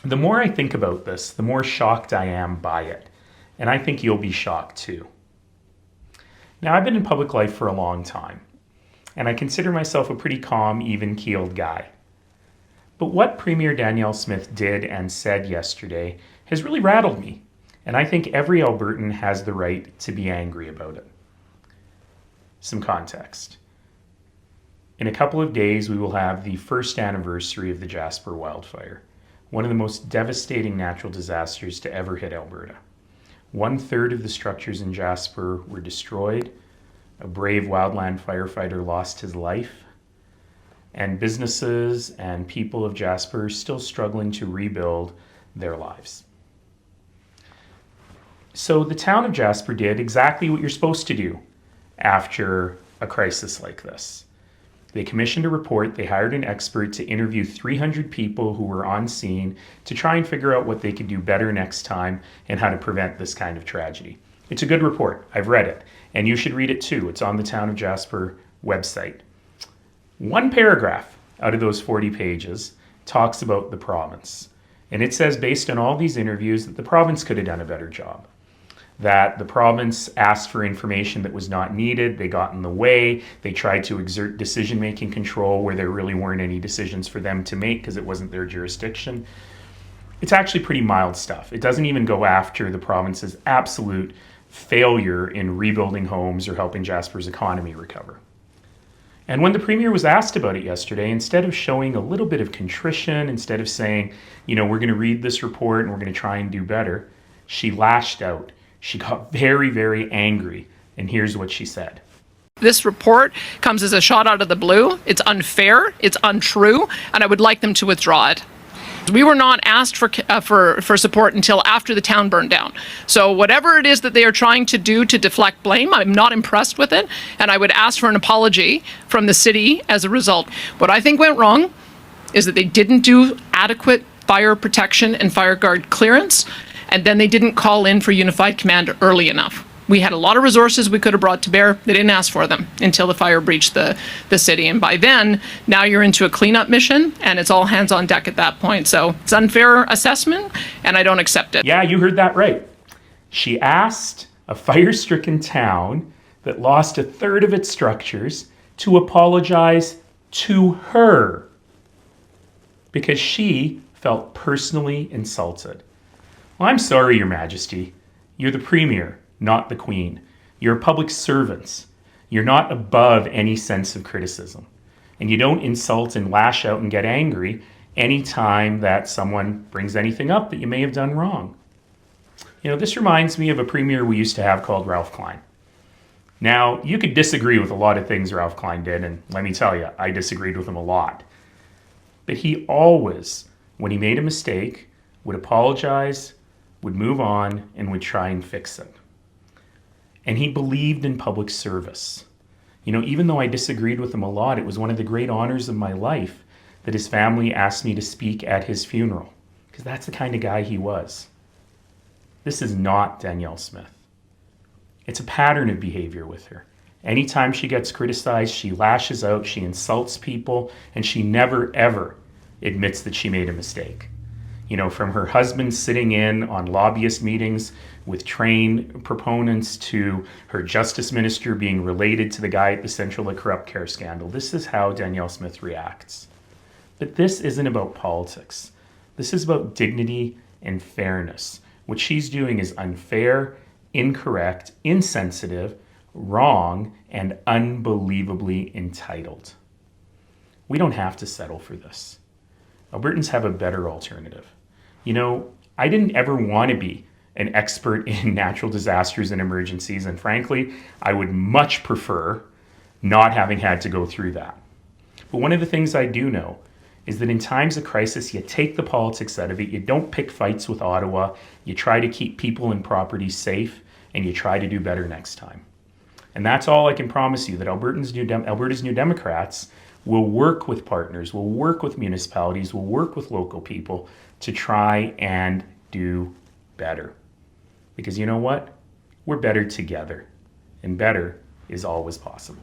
The more I think about this, the more shocked I am by it. And I think you'll be shocked too. Now, I've been in public life for a long time, and I consider myself a pretty calm, even-keeled guy. But what Premier Danielle Smith did and said yesterday has really rattled me, and I think every Albertan has the right to be angry about it. Some context. In a couple of days, we will have the first anniversary of the Jasper wildfire, one of the most devastating natural disasters to ever hit Alberta. 1/3 of the structures in Jasper were destroyed. A brave wildland firefighter lost his life. And businesses and people of Jasper are still struggling to rebuild their lives. So the town of Jasper did exactly what you're supposed to do after a crisis like this. They commissioned a report. They hired an expert to interview 300 people who were on scene to try and figure out what they could do better next time and how to prevent this kind of tragedy. It's a good report. I've read it, and you should read it too. It's on the Town of Jasper website. One paragraph out of those 40 pages talks about the province. And it says, based on all these interviews, that the province could have done a better job. That the province asked for information that was not needed, they got in the way, they tried to exert decision-making control where there really weren't any decisions for them to make because it wasn't their jurisdiction. It's actually pretty mild stuff. It doesn't even go after the province's absolute failure in rebuilding homes or helping Jasper's economy recover. And when the Premier was asked about it yesterday, instead of showing a little bit of contrition, instead of saying, we're going to read this report and we're going to try and do better, she lashed out. She got very, very angry, and here's what she said. This report comes as a shot out of the blue. It's unfair, it's untrue, and I would like them to withdraw it. We were not asked for support until after the town burned down. So whatever it is that they are trying to do to deflect blame, I'm not impressed with it, and I would ask for an apology from the city as a result. What I think went wrong is that they didn't do adequate fire protection and fire guard clearance, and then they didn't call in for unified command early enough. We had a lot of resources we could have brought to bear. They didn't ask for them until the fire breached the city. And by then, now you're into a cleanup mission, and it's all hands on deck at that point. So it's an unfair assessment, and I don't accept it. Yeah, you heard that right. She asked a fire-stricken town that lost 1/3 of its structures to apologize to her because she felt personally insulted. Well, I'm sorry, Your Majesty. You're the Premier, not the Queen. You're public servants. You're not above any sense of criticism. And you don't insult and lash out and get angry anytime that someone brings anything up that you may have done wrong. This reminds me of a Premier we used to have called Ralph Klein. Now, you could disagree with a lot of things Ralph Klein did, and let me tell you, I disagreed with him a lot. But he always, when he made a mistake, would apologize, would move on, and would try and fix it. And he believed in public service. Even though I disagreed with him a lot, it was one of the great honors of my life that his family asked me to speak at his funeral, because that's the kind of guy he was. This is not Danielle Smith. It's a pattern of behavior with her. Anytime she gets criticized, she lashes out, she insults people, and she never, ever admits that she made a mistake. From her husband sitting in on lobbyist meetings with trained proponents to her justice minister being related to the guy at the Central Corrupt Care scandal. This is how Danielle Smith reacts. But this isn't about politics. This is about dignity and fairness. What she's doing is unfair, incorrect, insensitive, wrong, and unbelievably entitled. We don't have to settle for this. Albertans have a better alternative. I didn't ever want to be an expert in natural disasters and emergencies, and frankly, I would much prefer not having had to go through that. But one of the things I do know is that in times of crisis, you take the politics out of it, you don't pick fights with Ottawa, you try to keep people and property safe, and you try to do better next time. And that's all I can promise you, that Alberta's New Democrats will work with partners, will work with municipalities, will work with local people to try and do better. Because you know what? We're better together, and better is always possible.